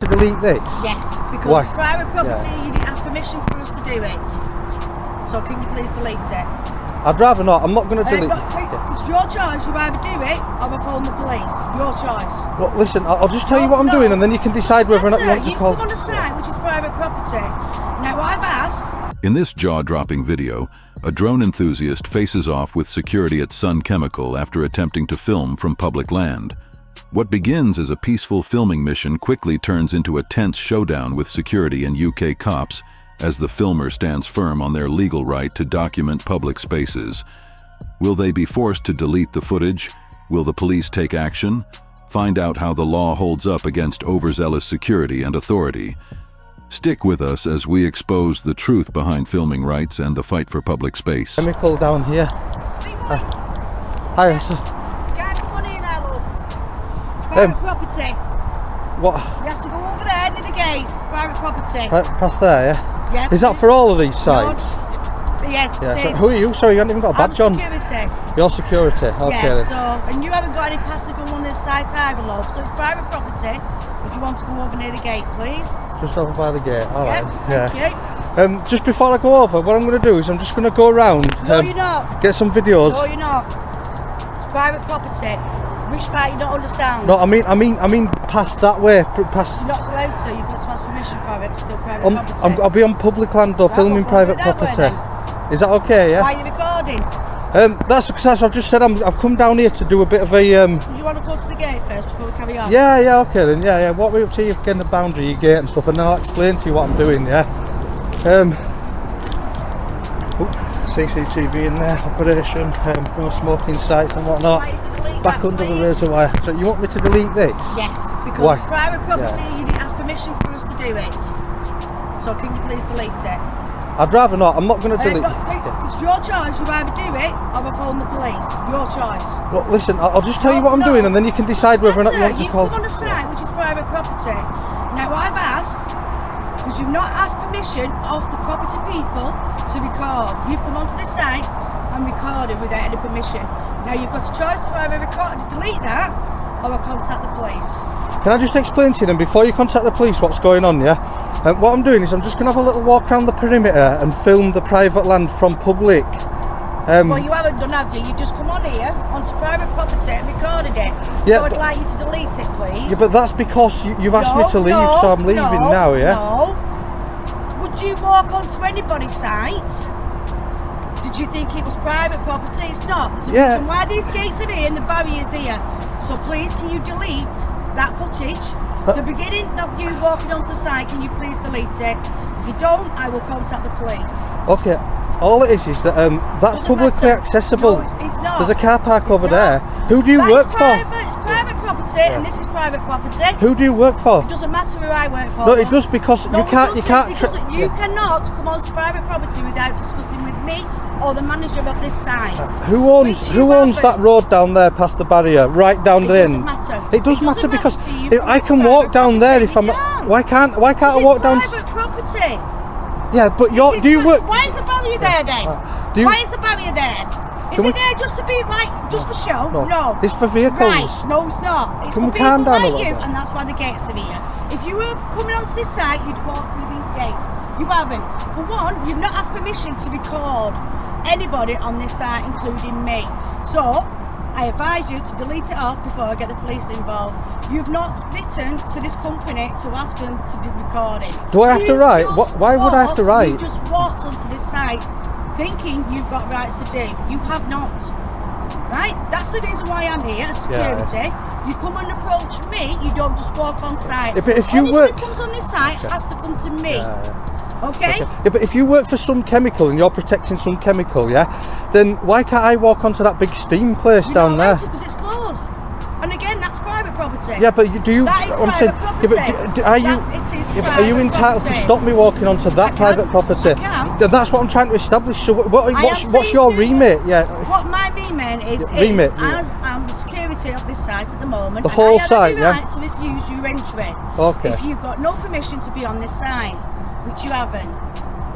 to delete this? Yes, because Why? it's private property, you didn't ask permission for us to do it. So can you please delete it? I'd rather not. I'm not going to delete it. It's your choice. You either do it or I'll phone the police. Your choice. Well, listen, I'll just tell you what I'm doing and then you can decide whether or not you want to call. You come on a site which is private property. Now I've asked. In this jaw-dropping video, a drone enthusiast faces off with security at Sun Chemical after attempting to film from public land. What begins as a peaceful filming mission quickly turns into a tense showdown with security and UK cops as the filmer stands firm on their legal right to document public spaces. Will they be forced to delete the footage? Will the police take action? Find out how the law holds up against overzealous security and authority. Stick with us as we expose the truth behind filming rights and the fight for public space. Chemical down here. Hi, sir. Come on in now, love. It's private property. What? You have to go over there near the gates. It's private property. Right, past there, yeah? Yeah. Is that for all of these sites? Yes, Yeah, it so is. who are you? Sorry, you haven't even got a badge on. Security. You're security. Okay. Yeah, Then. so, and you haven't got any pass to go on this site either, love. So it's private property. If you want to go over near the gate, please. Just over by the gate. All right. Thank you. Just before I go over, what I'm going to do is I'm just going to go around. No, you're not. Get some videos. No, you're not. It's private property. Which part you don't understand? No, I mean past that way. Past. You're not allowed to. You've got to ask permission for it. It's still private property. I'll be on public land or filming private property. Is that okay? Yeah. Why are you recording? That's because I've just said I've come down here to do a bit of a. You want to go to the gate first before we carry on? Yeah. Okay then. Yeah. What we up to? You getting the boundary, your gate and stuff, and then I'll explain to you what I'm doing. Yeah. CCTV in there, operation, no smoking sites and whatnot. Back under the razor wire. So you want me to delete this? Yes, because Why? it's private property. You didn't ask permission for us to do it. So can you please delete it? I'd rather not. I'm not going to delete it. It's your choice. You either do it or I'll phone the police. Your choice. Well, listen, I'll just tell you what I'm doing and then you can decide whether or not you want to call. You come on a site which is private property. Now I've asked, because you've not asked permission of the property people to record. You've come onto this site and recorded without any permission. Now you've got a choice to either record and delete that or contact the police. Can I just explain to you then, before you contact the police, what's going on, yeah? What I'm doing is I'm just going to have a little walk around the perimeter and film the private land from public. Well, you haven't done, have you? You just come on here onto private property and recorded it. Yeah, so I'd like you to delete it, please. Yeah, but that's because you've asked me to leave, so I'm leaving now, yeah? No. Would you walk onto anybody's site? Did you think it was private property? It's not. There's a reason why these gates are here and the barrier's here. So please, can you delete that footage? The beginning of you walking onto the site, can you please delete it? If you don't, I will contact the police. Okay. All it is that that's publicly accessible. No, it's not. There's a car park over there. Who do you work for? It's private property, and this is private property. Who do you work for? It doesn't matter who I work for. No, it does, because you can't. You cannot come onto private property without discussing with me or the manager of this site. Who owns that road down there past the barrier, right down the end? It doesn't matter. It does matter because I can walk down there if I'm. Why can't I walk down? It's private property. Yeah, but do you work? Why is the barrier there then? Why is the barrier there? Is it there just to be just for show? No. It's for vehicles. Right. No, it's not. It's Can for we calm people down a like little you, bit? and that's why the gates are here. If you were coming onto this site, you'd walk through these gates. You haven't. For one, you've not asked permission to record anybody on this site, including me. So, I advise you to delete it off before I get the police involved. You've not written to this company to ask them to do recording. Do I have to write? Why would I have to write? You just walked onto this site thinking you've got rights to do. You have not. Right? That's the reason why I'm here as security. You come and approach me, you don't just walk on site. Yeah, but if you Anybody work... who comes on this site has to come to me. Okay? Yeah, but if you work for some chemical and you're protecting some chemical, then why can't I walk onto that big steam place down there? Because it's closed. And again, that's private property. Yeah, but do you? That is private property. Are you entitled to stop me walking onto that private property? I can. That's what I'm trying to establish. So what's your remit? Yeah. What my remit is I'm the security of this site at the moment. The whole site, I have the right to refuse you entry. Okay. If you've got no permission to be on this site, which you haven't,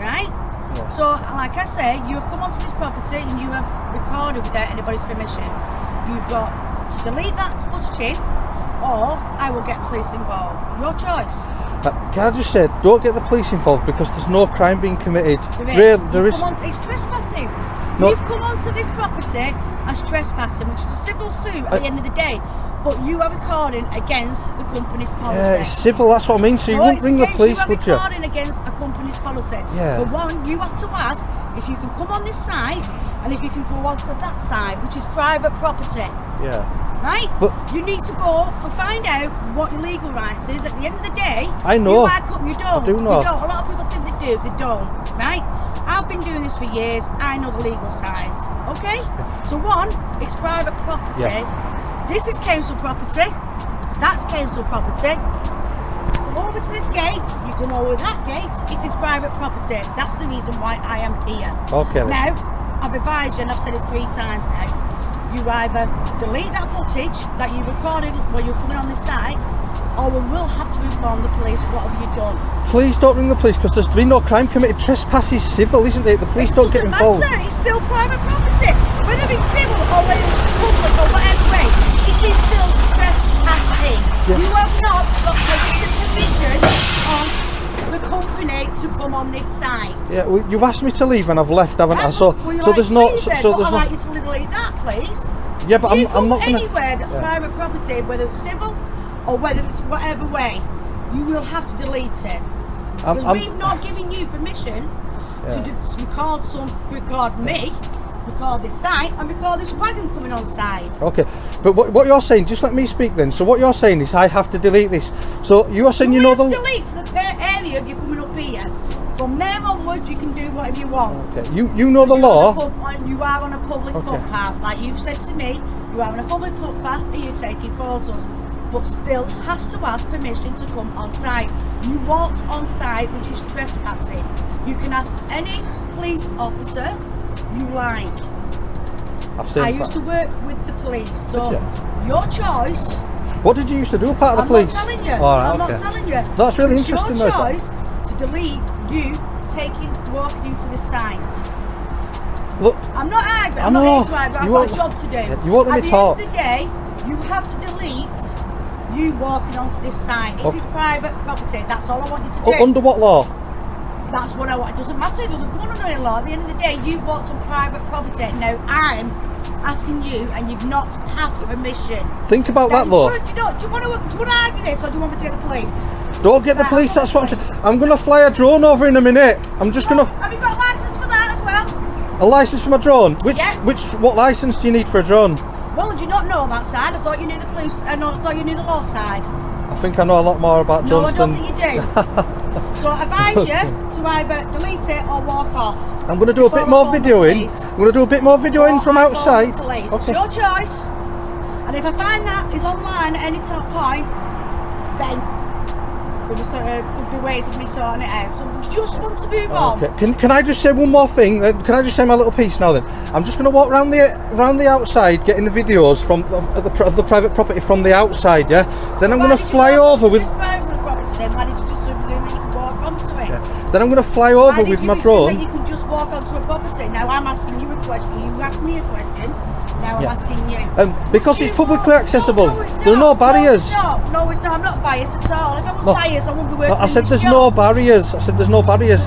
right? Yeah. So, like I say, you have come onto this property and you have recorded without anybody's permission. You've got to delete that footage or I will get police involved. Your choice. Can I just say, don't get the police involved because there's no crime being committed. There is. It's trespassing. No. You've come onto this property as trespassing, which is a civil suit at the end of the day. But you are recording against the company's policy. Yeah, it's civil, that's what I mean. So you wouldn't ring the police, would you? You are recording against a company's policy. Yeah. For one, you have to ask if you can come on this side and if you can go onto that side, which is private property. Yeah. Right? But you need to go and find out what your legal rights is. At the end of the day, I know. You don't. I do know. You don't. A lot of people think they do. They don't. Right? I've been doing this for years. I know the legal sides. Okay? So one, it's private property. Yeah. This is council property. That's council property. Come over to this gate. You come over that gate. It is private property. That's the reason why I am here. Okay. Now, I've advised you, and I've said it 3 times now. You either delete that footage that you recorded when you're coming on this site, or we will have to inform the police. What have you done? Please don't ring the police because there's been no crime committed. Trespass is civil, isn't it? The police don't get involved. It doesn't matter. It's still private property. Whether it's civil or whether it's public or whatever way, it is still trespassing. Yeah. You have not got permission on the company to come on this site. Yeah, well, you've asked me to leave and I've left, haven't I? So there's no. no. So I'd there's no. like you to delete that, please. Yeah, but I'm not gonna. Anywhere that's private property, whether it's civil or whether it's whatever way, you will have to delete it. Because we've not given you permission to record me, record this site, and record this wagon coming on site. Okay, but what you're saying, just let me speak then. So what you're saying is I have to delete this. So you are saying you know the. Delete to the area if you're coming up here. From there onwards, you can do whatever you want. Okay, you know the law. You are on a public footpath, like you've said to me. You are on a public footpath, and you're taking photos, but still has to ask permission to come on site. You walked on site, which is trespassing. You can ask any police officer you like. I used to work with the police, so your choice. What did you used to do part of the police? I'm not telling you. Right, I'm not telling you. That's really it's interesting. Your choice to delete you walking into the site. Look, I'm not arguing. I'm not here to argue. I've got a job to do. Yeah, you won't let me talk. At the end of the day, you have to delete you walking onto this site. It is private property. That's all I want you to do. Under what law? That's what I want. It doesn't matter. It doesn't come under any law. At the end of the day, you've walked on private property. Now I'm asking you, and you've not passed permission. Think about that, though. Do you want to argue this, or do you want me to get the police? Don't get the police. That's what I'm saying. I'm going to fly a drone over in a minute. I'm just going to. Have you got a license for that as well? A license for my drone? What license do you need for a drone? Well, do you not know that side? I thought you knew the police. I thought you knew the law side. I think I know a lot more about drones than... No, I don't think you do. So I advise you to either delete it or walk off. I'm going to do a bit more videoing. I'm going to do a bit more videoing from outside. Okay. It's your choice. And if I find that is online at any point, then there'll be ways of me sorting it out. So we just want to move on. Can I just say one more thing? Can I just say my little piece now then? I'm just going to walk around the outside, getting the videos of the private property from the outside, yeah? Then I'm going to fly over with... private property then? Why did you just assume that you can walk onto it? Yeah. Then I'm going to fly over with my drone. That you can just walk onto a property? Now I'm asking you a question. You asked me a question. Now I'm asking you. Because it's publicly accessible. There are no barriers. No, it's not. I'm not biased at all. If I was biased, I wouldn't be working. I said there's no barriers. I said there's no barriers.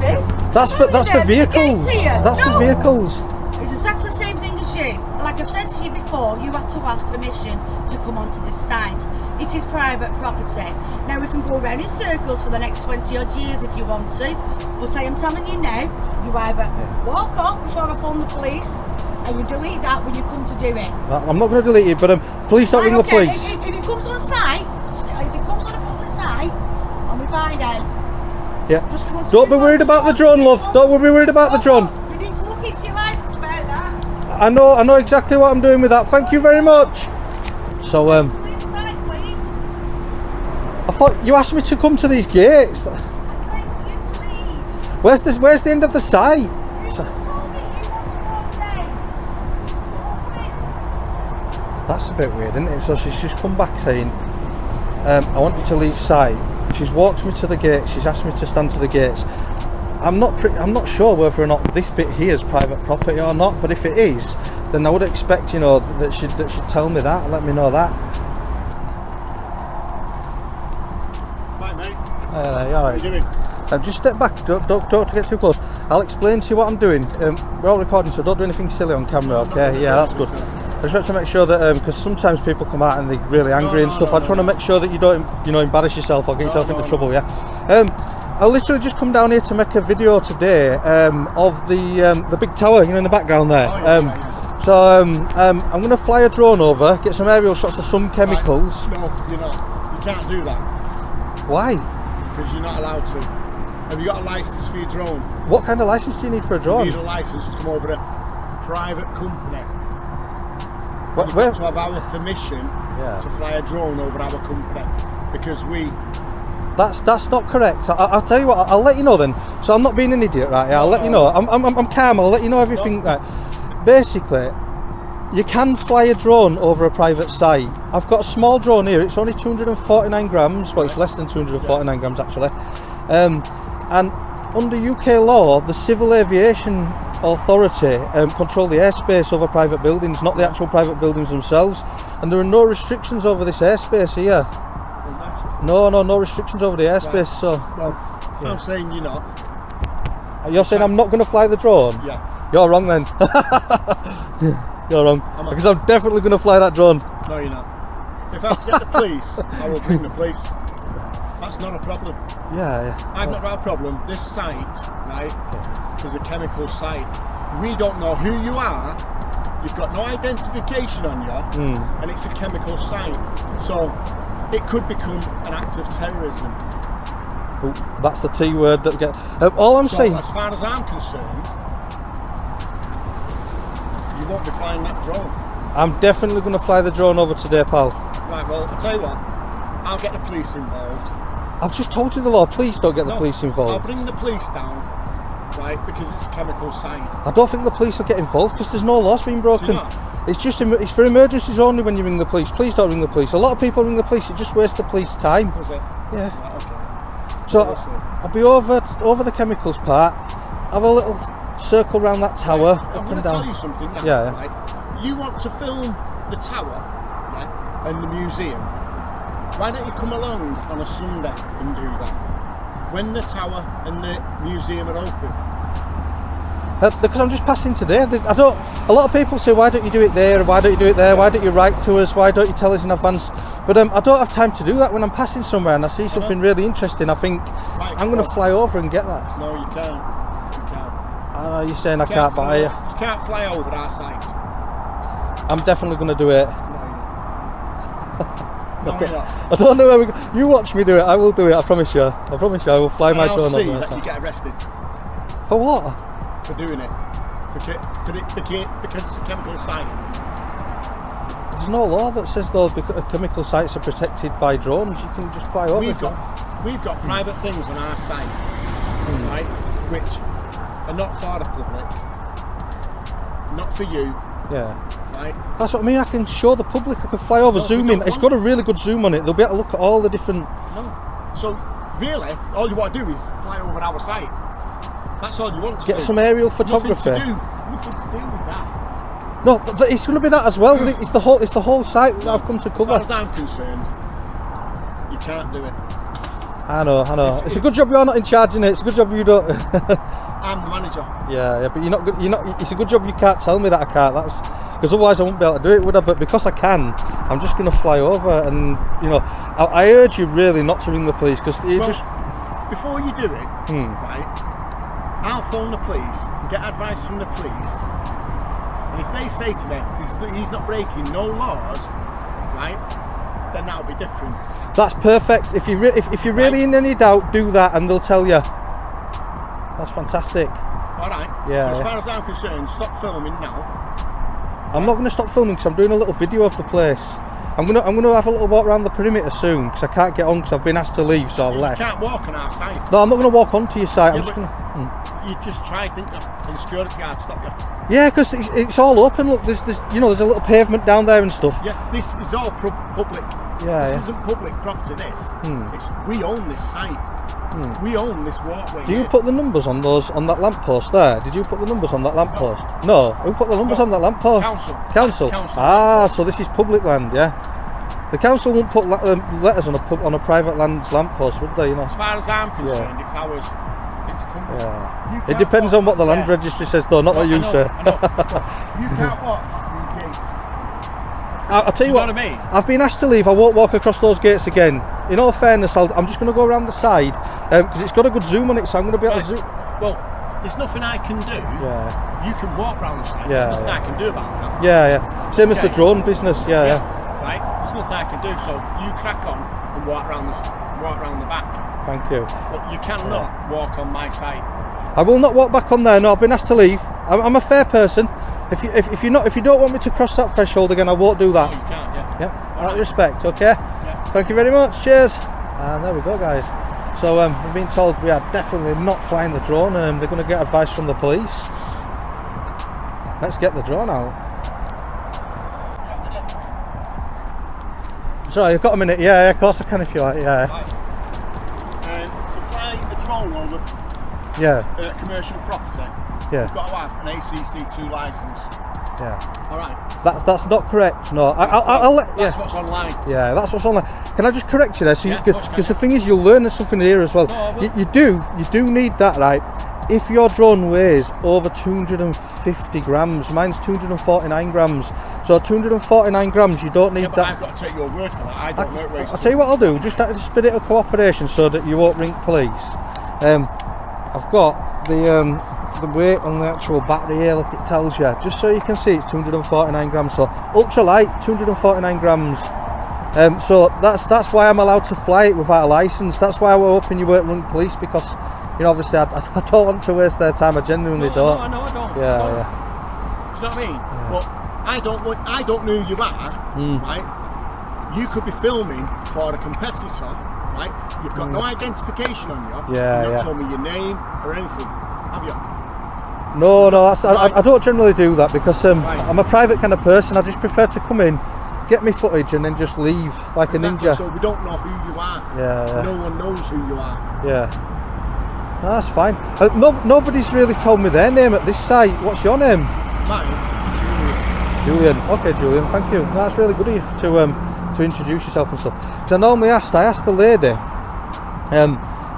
That's for vehicles. That's for vehicles. It's exactly the same thing as you. Like I've said to you before, you have to ask permission to come onto this site. It is private property. Now we can go around in circles for the next 20 odd years if you want to, but I am telling you now, you either walk off before I phone the police, and you delete that when you come to do it. I'm not going to delete it, but please don't ring the police. If it comes on site, if it comes on a public site, and we find out. Yeah. Don't be worried about the drone, love. Don't be worried about the drone. You need to look into your license about that. I know exactly what I'm doing with that. Thank you very much. So leave the site, please. I thought you asked me to come to these gates. I'm trying to get to leave. Where's the end of the site? That's a bit weird, isn't it? So she's just come back saying, I want you to leave site. She's walked me to the gates. She's asked me to stand to the gates. I'm not sure whether or not this bit here is private property or not. But if it is, then I would expect, that she'd tell me that and let me know that. Hey, all What are right. you doing? Just step back. Don't get too close. I'll explain to you what I'm doing. We're all recording, so don't do anything silly on camera. Okay? Yeah, that's good. I just want to make sure that because sometimes people come out and they're really angry and stuff. I just want to make sure that you don't, embarrass yourself or get yourself into trouble. Yeah. I literally just come down here to make a video today of the big tower, in the background there. So I'm going to fly a drone over, get some aerial shots of some chemicals. Right. No, you're not. You can't do that Why? because you're not allowed to. Have you got a license for your drone? What kind of license do you need for a You drone? need a license to come over a private company. You've Where? got to have our permission to fly a drone over our company because we. That's not correct. I'll tell you what. I'll let you know then. So I'm not being an idiot, right? Yeah, I'll let you know. I'm calm. I'll let you know everything. Right. Basically, you can fly a drone over a private site. I've got a small drone here. It's only 249 grams. Well, it's less than 249 grams actually. And under UK law, the Civil Aviation Authority control the airspace over private buildings, not the actual private buildings themselves. And there are no restrictions over this airspace here. No restrictions over the airspace. So, Well, I'm saying you're not. you're saying I'm not going to fly the drone? Yeah. You're wrong then. You're wrong. Because I'm definitely going to fly that drone. No, you're not. If I get the police, I will bring the police. That's not a problem. Yeah. I've not got a problem. This site, right, is a chemical site. We don't know who you are. You've got no identification on you, and it's a chemical site. So it could become an act of terrorism. Oh, that's the T word that get. All I'm saying. As far as I'm concerned, you won't be flying that drone. I'm definitely going to fly the drone over today, pal. Right. Well, I'll tell you what. I'll get the police involved. I've just told you the law. Please don't get the police I'll involved. bring the police down, right, because it's a chemical site. I don't think the police will get involved because there's no laws being broken. Do you not? It's just it's for emergencies only when you ring the police. Please don't ring the police. A lot of people ring the police. It just wastes the police time. Was it? Yeah. Right, okay. So We'll see. I'll be over the chemicals part. Have a little circle around that tower, I'm up going and to tell down. you something now. Yeah. Right? You want to film the tower, yeah, and the museum. Why don't you come along on a Sunday and do that? When the tower and the museum are open. Because I'm just passing today. A lot of people say, why don't you do it there? Why don't you do it there? Why don't you write to us? Why don't you tell us in advance? But I don't have time to do that when I'm passing somewhere and I see something really interesting. I think I'm going to fly over and get that. No, you can't. You can't. I know you're saying I can't, but you can't fly over our site. I'm definitely going to do it. No, you're not. I don't know where we go. You watch me do it. I will do it. I promise you. I will fly my I'll drone see over. that you get arrested For what? for doing it. Because it's a chemical site. There's no law that says those chemical sites are protected by drones. You can just fly over. We've got private things on our site, right, which are not for the public, not for you, Yeah. right? That's what I mean. I can show the public. I can fly over, zoom in. It's got a really good zoom on it. They'll be able to look at all the different. No. So really, all you want to do is fly over our site. That's all you want to do. Get some aerial photography. Nothing to do with that. No, it's going to be that as well. It's the whole site that I've come to cover. As far as I'm concerned, you can't do it. I know. It's a good job you're not in charge in it. It's a good job you don't. I'm the manager. Yeah, but you're not. It's a good job you can't tell me that I can't. That's because otherwise I wouldn't be able to do it, would I? But because I can, I'm just going to fly over, and I urge you really not to ring the police because before you do it, right? I'll phone the police and get advice from the police, and if they say to me he's not breaking no laws, right, then that'll be different. That's perfect. If you're really in any doubt, do that, and they'll tell you. That's fantastic. All right. Yeah. So as far as I'm concerned, stop filming now. I'm not going to stop filming because I'm doing a little video of the place. I'm gonna have a little walk around the perimeter soon because I can't get on because I've been asked to leave, so I've left. You can't walk on our site. No, I'm not going to walk onto your site. I'm Yeah, just going to. You just tried, didn't you? And the security guard stopped you. Yeah, because it's all open. Look, there's a little pavement down there and stuff. Yeah, this is all public. Yeah. This isn't public property. We own this site. We own this walkway. Do you put the numbers on that lamppost there? Did you put the numbers on that lamppost? No. Who put the numbers on that lamppost? Council. Council. Council. Ah, so this is public land, yeah. The council won't put letters on a private land's lamppost, would they? You know. As far as I'm concerned, it's ours. It's company. Yeah. It depends on what the land registry says, though, not what you say. I know. You can't walk past these gates. I'll tell you what. Know what I mean? I've been asked to leave. I won't walk across those gates again. In all fairness, I'm just going to go around the side because it's got a good zoom on it, so I'm going to be able to zoom. Well, there's nothing I can do. Yeah. You can walk round the side. Yeah, There's nothing I can do about that. Yeah. Same as the drone business. Yeah. Right. There's nothing I can do. So you crack on and walk round the back. Thank you. But you cannot walk on my side. I will not walk back on there. No, I've been asked to leave. I'm a fair person. If you don't want me to cross that threshold again, I won't do that. No, you can't. Yeah. Yep. Out of respect. Okay. Yeah. Thank you very much. Cheers. And there we go, guys. So we've been told we are definitely not flying the drone. They're going to get advice from the police. Let's get the drone out. Sorry, you've got a minute. Yeah, of course I can if you like. Yeah. To fly a drone over commercial property, you've got to have an ACC2 license. Yeah. All right. That's not correct. No, I'll let. That's what's online. Yeah, that's what's online. Can I just correct you there? So, Yeah, because the thing is, you'll learn something here as well. No, you do need that, right? If your drone weighs over 250 grams, mine's 249 grams. So 249 grams, you don't need But that. I've got to take your word for that. I don't know it weighs. I'll tell you what I'll do. Just a bit of cooperation so that you won't ring police. I've got the weight on the actual battery here. Look, it tells you. Just so you can see, it's 249 grams. So ultra light, 249 grams. So that's why I'm allowed to fly it without a license. That's why we're hoping you won't ring police, because obviously I don't want to waste their time. I genuinely don't. I know. Yeah. Do you know what I mean? Yeah. But I don't know who you are, right? You could be filming for a competitor, right? You've got no identification on you. Yeah, You've not told me your name or anything, have you? No, I don't generally do that because I'm a private kind of person. I just prefer to come in, get me footage, and then just leave like a ninja. So we don't know who you are. Yeah. No one knows who you are. Yeah. No, that's fine. Nobody's really told me their name at this site. What's your name? Mine. Julian. Okay, Julian. Thank you. That's really good of you to introduce yourself and stuff. Because I asked the lady,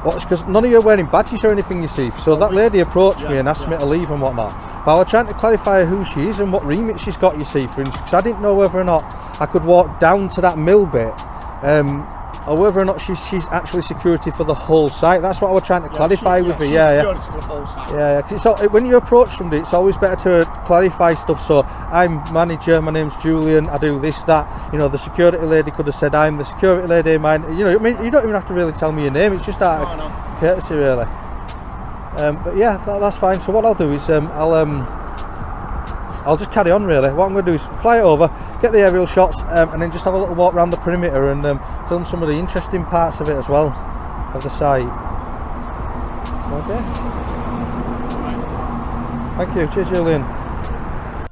because none of you are wearing badges or anything, you see. So that lady approached me and asked me to leave and whatnot. But I was trying to clarify who she is and what remit she's got, you see, for instance, because I didn't know whether or not I could walk down to that mill bit, or whether or not she's actually security for the whole site. That's what I was trying to clarify with her. Security for the whole site. Yeah. So when you approach somebody, it's always better to clarify stuff. So I'm manager, my name's Julian, I do this, that. The security lady could have said I'm the security lady. Mine. I mean, you don't even have to really tell me your name. It's just out of courtesy, really. But yeah, that's fine. So what I'll do is I'll just carry on, really. What I'm going to do is fly it over, get the aerial shots, and then just have a little walk around the perimeter and film some of the interesting parts of it as well, of the site. Okay. Thank you. Cheers, Julian.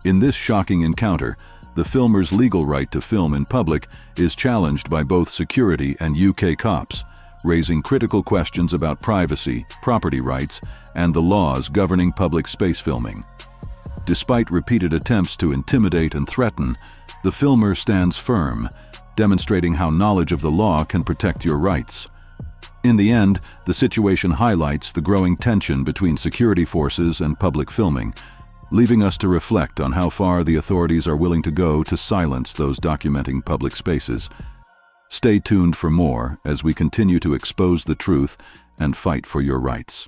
In this shocking encounter, the filmer's legal right to film in public is challenged by both security and UK cops, raising critical questions about privacy, property rights, and the laws governing public space filming. Despite repeated attempts to intimidate and threaten, the filmer stands firm, demonstrating how knowledge of the law can protect your rights. In the end, the situation highlights the growing tension between security forces and public filming, leaving us to reflect on how far the authorities are willing to go to silence those documenting public spaces. Stay tuned for more as we continue to expose the truth and fight for your rights.